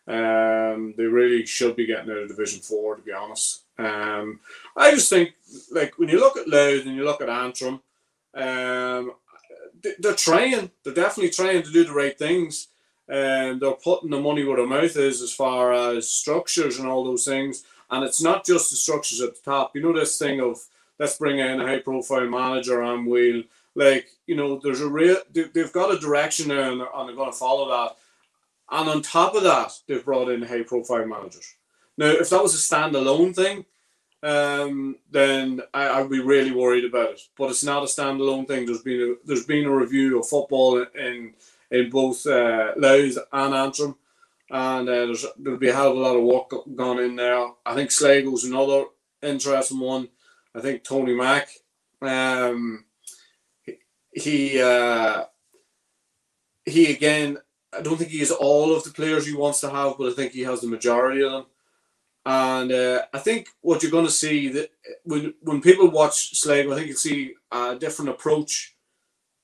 they really should be getting out of Division 4, to be honest. I just think, like, when you look at Louth and you look at Antrim, they're trying. They're definitely trying to do the right things. They're putting the money where their mouth is as far as structures and all those things. And it's not just the structures at the top. You know, this thing of, let's bring in a high-profile manager and we'll, like, you know, they've got a direction there, and they're going to follow that. And on top of that, they've brought in high-profile managers. Now, if that was a standalone thing, then I'd be really worried about it. But it's not a standalone thing. There's been a review of football in both Louth and Antrim, and there'll be a hell of a lot of work gone in there. I think Sligo's another interesting one. I think Tony Mack, he again, I don't think he has all of the players he wants to have, but I think he has the majority of them. And I think what you're going to see, that when people watch Sligo, I think you'll see a different approach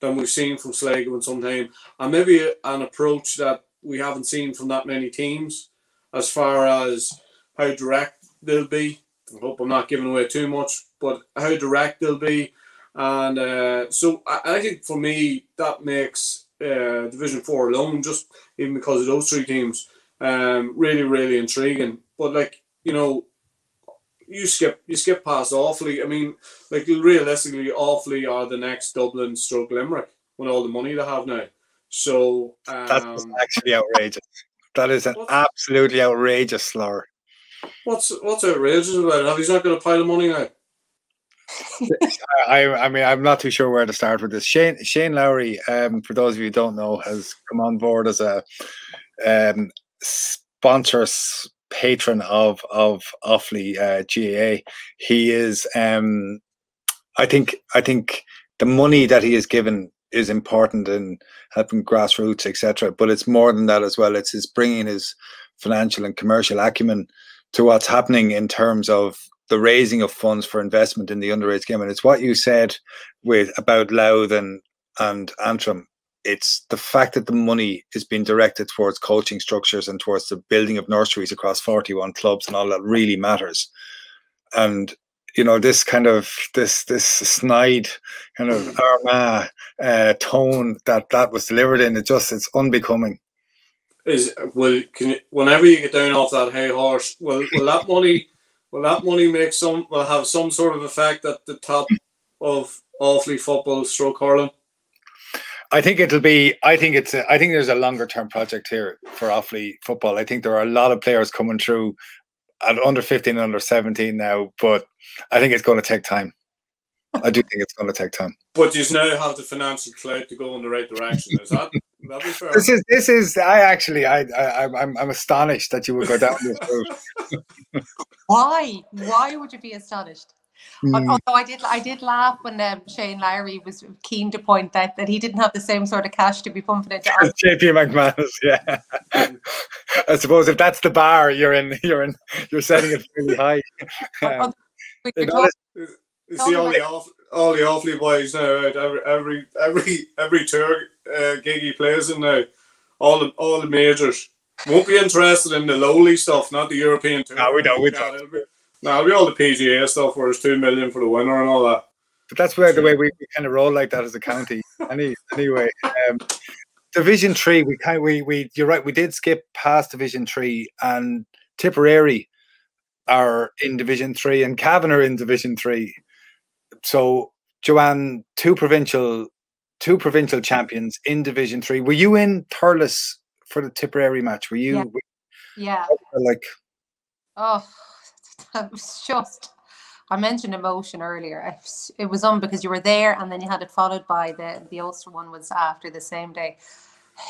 than we've seen from Sligo in some time, and maybe an approach that we haven't seen from that many teams, as far as how direct they'll be. I hope I'm not giving away too much, but how direct they'll be. And so I think for me, that makes Division 4 alone, just even because of those three teams, really, really intriguing. But, like, you know, you skip past Offaly. I mean, like, realistically, Offaly are the next Dublin / Limerick with all the money they have now. So that's actually outrageous. That is an absolutely outrageous slur. What's outrageous about it? Have you not got a pile of money now? I mean, I'm not too sure where to start with this. Shane Lowry, for those of you who don't know, has come on board as a sponsor patron of Offaly GAA. He is, I think the money that he has given is important in helping grassroots, etc. But it's more than that as well. It's his bringing his financial and commercial acumen to what's happening in terms of the raising of funds for investment in the underage game. And it's what you said about Louth and Antrim. It's the fact that the money is being directed towards coaching structures and towards the building of nurseries across 41 clubs and all that really matters. And, you know, this kind of this snide kind of Armagh tone that was delivered in, it's unbecoming. Whenever you get down off that high horse, will that money have some sort of effect at the top of Offaly football / hurling? I think there's a longer term project here for Offaly football. I think there are a lot of players coming through at under 15 and under 17 now, but I think it's going to take time. I do think it's going to take time. But you now have the financial clout to go in the right direction. Is that be fair? I'm astonished that you would go down this route. Why would you be astonished? Although I did laugh when Shane Lowry was keen to point out that he didn't have the same sort of cash to be pumping into JP McManus. Yeah, I suppose if that's the bar you're setting it really high. You see all the Offaly boys now, right? Every tour gig he plays in now, all the majors. Won't be interested in the lowly stuff, not the European tour. No, we don't. It'll be all the PGA stuff where it's 2 million for the winner and all that. But that's where the way we kind of roll like that as a county. Anyway, Division 3, you're right. We did skip past Division 3, and Tipperary are in Division 3, and Cavan are in Division 3. So, Joanne, two provincial champions in Division 3. Were you in Thurles for the Tipperary match? Were you? Yeah. Like, oh, that was just. I mentioned emotion earlier. It was on because you were there, and then you had it followed by the Ulster one was after the same day.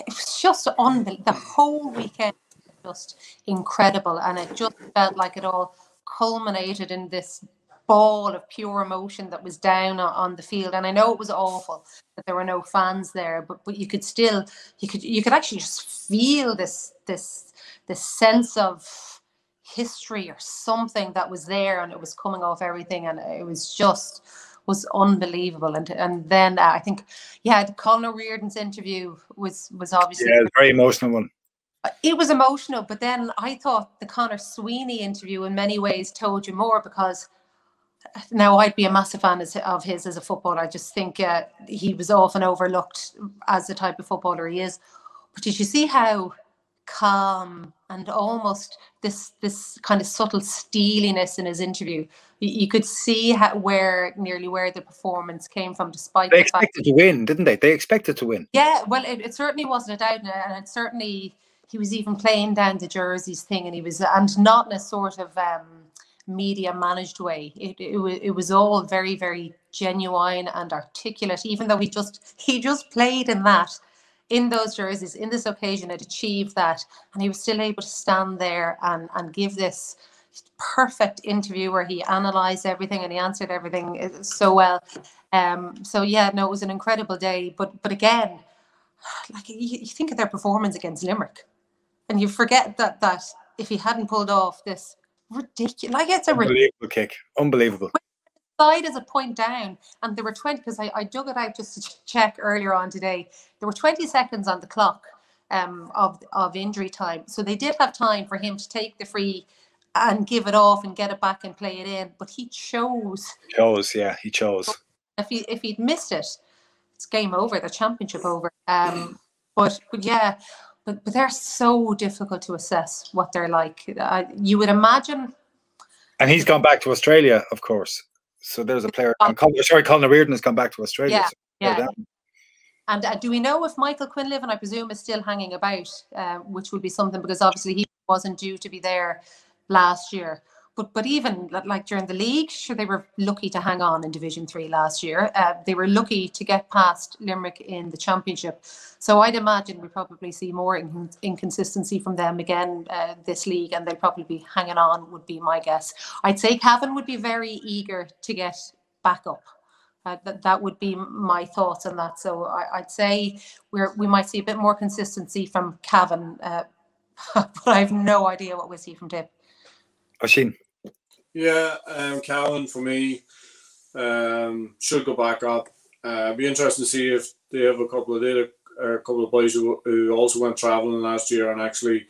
It was just unbelievable. The whole weekend was just incredible, and it just felt like it all culminated in this ball of pure emotion that was down on the field. And I know it was awful that there were no fans there, but you could still you could actually just feel this sense of history or something that was there, and it was coming off everything, and it was unbelievable. And then I think Colin O'Riordan's interview was obviously a very emotional one. It was emotional, but then I thought the Conor Sweeney interview in many ways told you more, because now I'd be a massive fan of his as a footballer. I just think he was often overlooked as the type of footballer he is. But did you see how calm and almost this kind of subtle steeliness in his interview? You could see where the performance came from, despite they the fact expected to win, didn't they? They expected to win. Yeah, well, it certainly wasn't a doubt, and it certainly he was even playing down the jerseys thing, and not in a sort of media managed way. It was all very, very genuine and articulate, even though he just played in those jerseys, in this occasion, had achieved that, and he was still able to stand there and give this perfect interview where he analysed everything and he answered everything so well. It was an incredible day. But again, like you think of their performance against Limerick, and you forget that if he hadn't pulled off this ridiculous, like it's a unbelievable kick, unbelievable. Side as a point down, and there were 20, because I dug it out just to check earlier on today. There were 20 seconds on the clock of injury time, so they did have time for him to take the free and give it off and get it back and play it in. But he chose. He chose. If he'd missed it, it's game over. The championship over. But they're so difficult to assess what they're like. You would imagine. And he's gone back to Australia, of course. So there's a player. Colin O'Riordan has gone back to Australia. And do we know if Michael Quinlivan, I presume, is still hanging about, which would be something, because obviously he wasn't due to be there last year. But even like during the league, sure, they were lucky to hang on in Division 3 last year. They were lucky to get past Limerick in the championship. So I'd imagine we'll probably see more inconsistency from them again this league, and they'll probably be hanging on, would be my guess. I'd say Cavan would be very eager to get back up. That would be my thoughts on that. So I'd say we might see a bit more consistency from Cavan, but I have no idea what we'll see from Tip. Oisín. Yeah, Cavan for me should go back up. Be interesting to see if they have a couple of boys who also went travelling last year, and actually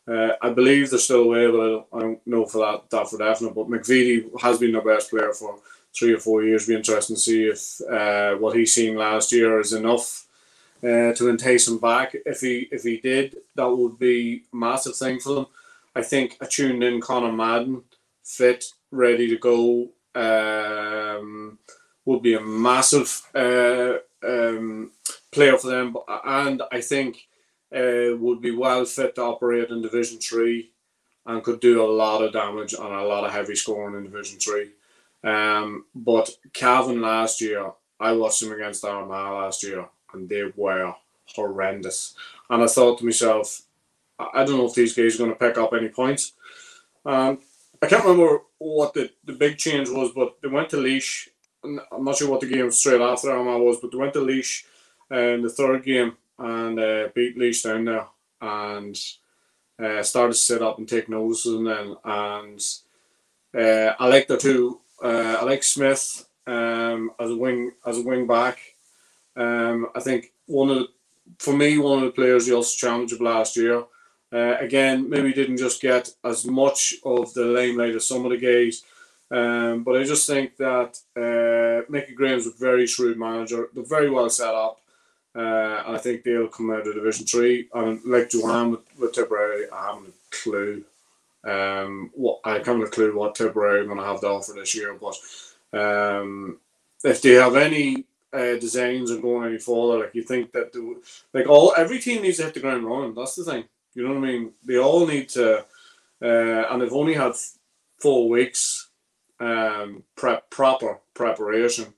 I believe they're still away, but I don't know for that for definite. But McVitie has been their best player for 3 or 4 years. Be interesting to see if what he's seen last year is enough to entice him back. If he did, that would be a massive thing for them. I think a tuned in Conor Madden, fit, ready to go, would be a massive player for them, and I think would be well fit to operate in Division 3 and could do a lot of damage and a lot of heavy scoring in Division 3. But Cavan last year, I watched them against Armagh last year, and they were horrendous. And I thought to myself, I don't know if these guys are going to pick up any points. I can't remember what the big change was, but they went to Laois. I'm not sure what the game straight after Armagh was, but they went to Laois in the third game and beat Laois down there, and started to sit up and take notices. And then I like their two. I like Smith as a wing back. I think one of for me, one of the players of the Ulster Championship last year. Again, maybe didn't just get as much of the limelight as some of the guys. But I just think that Mickey Graham's a very shrewd manager. They're very well set up. And I think they'll come out of Division 3. And like Joanne with Tipperary, I haven't a clue. I haven't a clue what Tipperary are going to have to offer this year. But if they have any designs on going any further, like you think that every team needs to hit the ground running. That's the thing. You know what I mean? They all need to, and they've only had 4 weeks proper preparation.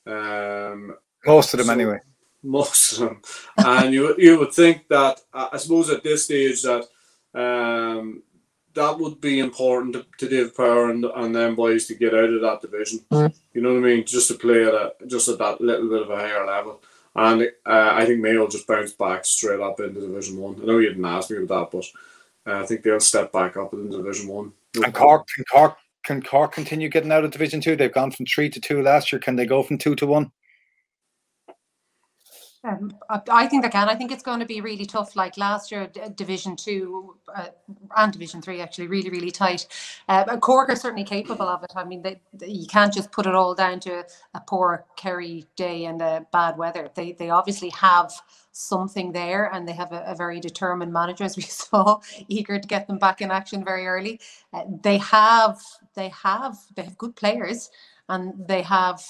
Most of them, anyway. Most of them, and you would think that I suppose at this stage that that would be important to Dave Power and them boys to get out of that division. You know what I mean? Just to play at that little bit of a higher level. And I think Mayo just bounced back straight up into Division 1. I know you didn't ask me about that, but I think they'll step back up into Division 1. And can Cork continue getting out of Division 2? They've gone from 3 to 2 last year. Can they go from 2 to 1? I think they can. I think it's going to be really tough. Like last year, Division 2 and Division 3 actually really, really tight. Cork are certainly capable of it. I mean, you can't just put it all down to a poor Kerry day and bad weather. They obviously have something there, and they have a very determined manager, as we saw, eager to get them back in action very early. They have good players, and they have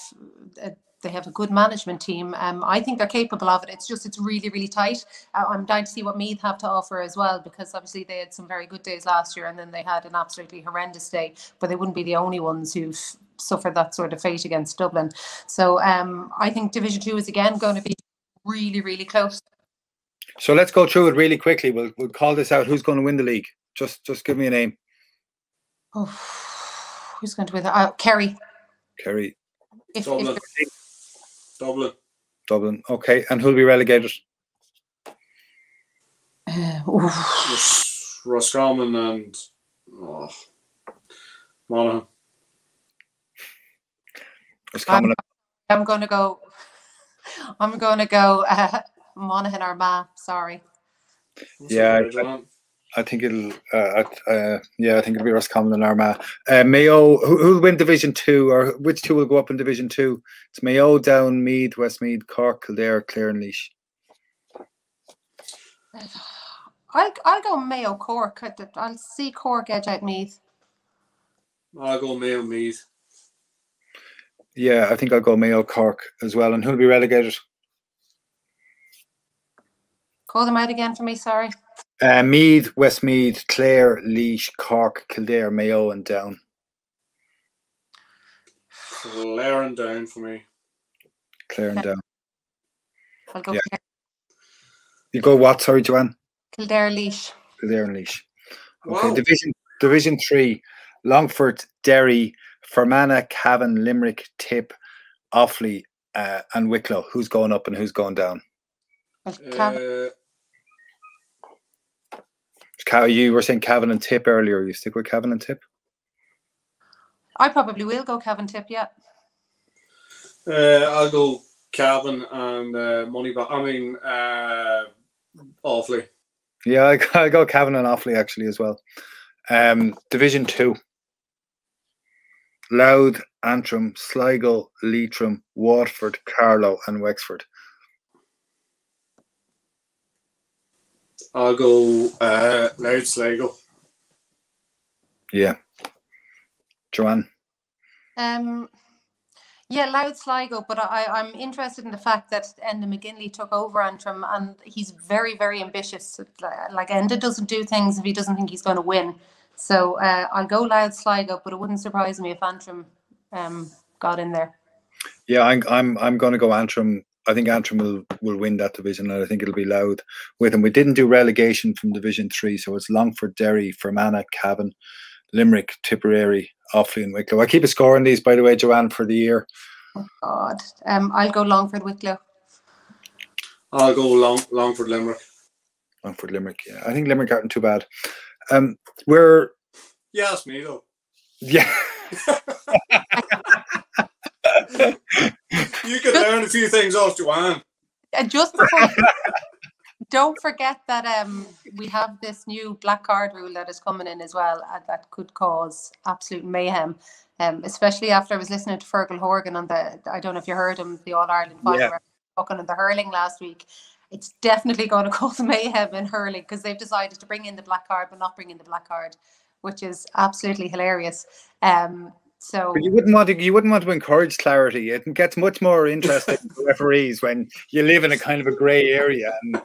a good management team. I think they're capable of it. It's really, really tight. I'm dying to see what Meath have to offer as well, because obviously they had some very good days last year, and then they had an absolutely horrendous day, but they wouldn't be the only ones who've suffered that sort of fate against Dublin. So I think Division 2 is again going to be really, really close. So let's go through it really quickly. We'll call this out. Who's going to win the league? Just give me a name. Oh, who's going to win? Kerry. Kerry. Dublin. Okay. And who'll be relegated? Roscommon and Monaghan. I'm going to go Monaghan or Ma. Sorry. Yeah, I think it'll. I think it'll be Roscommon and Armagh. Mayo. Who'll win Division 2, or which two will go up in Division 2? It's Mayo, Down, Meath, Westmeath, Cork, Kildare, Clare, and Laois. I'll go Mayo, Cork. I'll see Cork edge out Meath. I'll go Mayo, Meath. Yeah, I think I'll go Mayo, Cork as well. And who'll be relegated? Call them out again for me, sorry. Meath, Westmeath, Clare, Laois, Cork, Kildare, Mayo, and Down. Clare and Down for me. Clare and Down. I'll go Clare. You go what? Sorry, Joanne? Kildare, Laois. Kildare and Laois. Okay, wow. Division 3, Longford, Derry, Fermanagh, Cavan, Limerick, Tip, Offaly, and Wicklow. Who's going up and who's going down? You were saying Cavan and Tip earlier. You stick with Cavan and Tip? I probably will go Cavan Tip, yeah. I'll go Cavan and Offaly. Yeah, I go Cavan and Offaly actually as well. Division 2. Louth, Antrim, Sligo, Leitrim, Waterford, Carlow, and Wexford. I'll go Louth, Sligo. Yeah. Joanne? Yeah, Louth, Sligo, but I'm interested in the fact that Enda McGinley took over Antrim, and he's very, very ambitious. Like Enda doesn't do things if he doesn't think he's going to win. So I'll go Louth, Sligo, but it wouldn't surprise me if Antrim got in there. Yeah, I'm going to go Antrim. I think Antrim will win that division, and I think it'll be Louth with him. We didn't do relegation from Division 3, so it's Longford, Derry, Fermanagh, Cavan, Limerick, Tipperary, Offaly, and Wicklow. I keep a score on these, by the way, Joanne, for the year. Oh God, I'll go Longford, Wicklow. I'll go Longford, Limerick. Longford, Limerick. Yeah, I think Limerick aren't too bad. Yeah, it's me though. Yeah. You could learn a few things off Joanne. Just Don't forget that we have this new black card rule that is coming in as well, and that could cause absolute mayhem. Especially after I was listening to Fergal Horgan on I don't know if you heard him, the All Ireland final, talking on the hurling last week. It's definitely going to cause mayhem in hurling because they've decided to bring in the black card but not bring in the black card, which is absolutely hilarious. So but you wouldn't want to encourage clarity. It gets much more interesting for referees when you live in a kind of a grey area and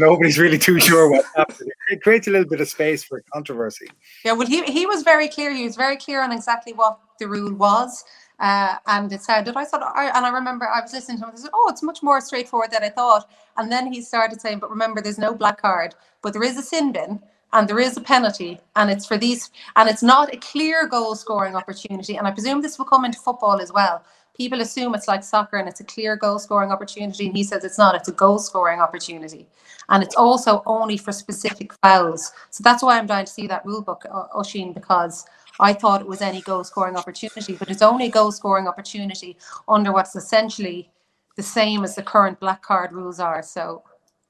nobody's really too sure what's happening. It creates a little bit of space for controversy. Yeah, well, he was very clear. He was very clear on exactly what the rule was. And it sounded, I remember I was listening to him and I said, oh, it's much more straightforward than I thought. And then he started saying, but remember, there's no black card, but there is a sin bin. And there is a penalty, and it's for these, and it's not a clear goal scoring opportunity. And I presume this will come into football as well. People assume it's like soccer and it's a clear goal scoring opportunity. And he says it's not, it's a goal scoring opportunity. And it's also only for specific fouls. So that's why I'm dying to see that rule book, Oisín, because I thought it was any goal scoring opportunity, but it's only a goal scoring opportunity under what's essentially the same as the current black card rules are. So,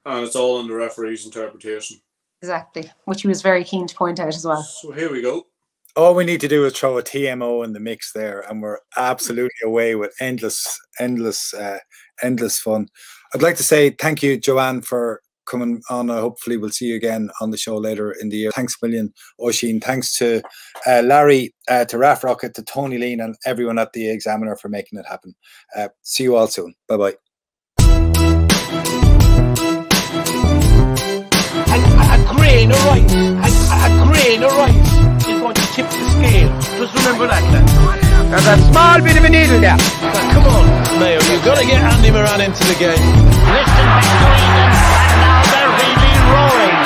and it's all in the referee's interpretation. Exactly, which he was very keen to point out as well. So here we go. All we need to do is throw a TMO in the mix there, and we're absolutely away with endless fun. I'd like to say thank you, Joanne, for coming on. Hopefully we'll see you again on the show later in the year. Thanks a million, Oisín. Thanks to Larry, to Raf Rocket, to Tony Lean, and everyone at the Examiner for making it happen. See you all soon. Bye-bye. A grain of rice, a grain of rice is going to tip the scale. Just remember that, lads. There's a small bit of a needle there. Come on, Mayo, you've got to get Andy Moran into the game. Listen between them, and now they're really roaring.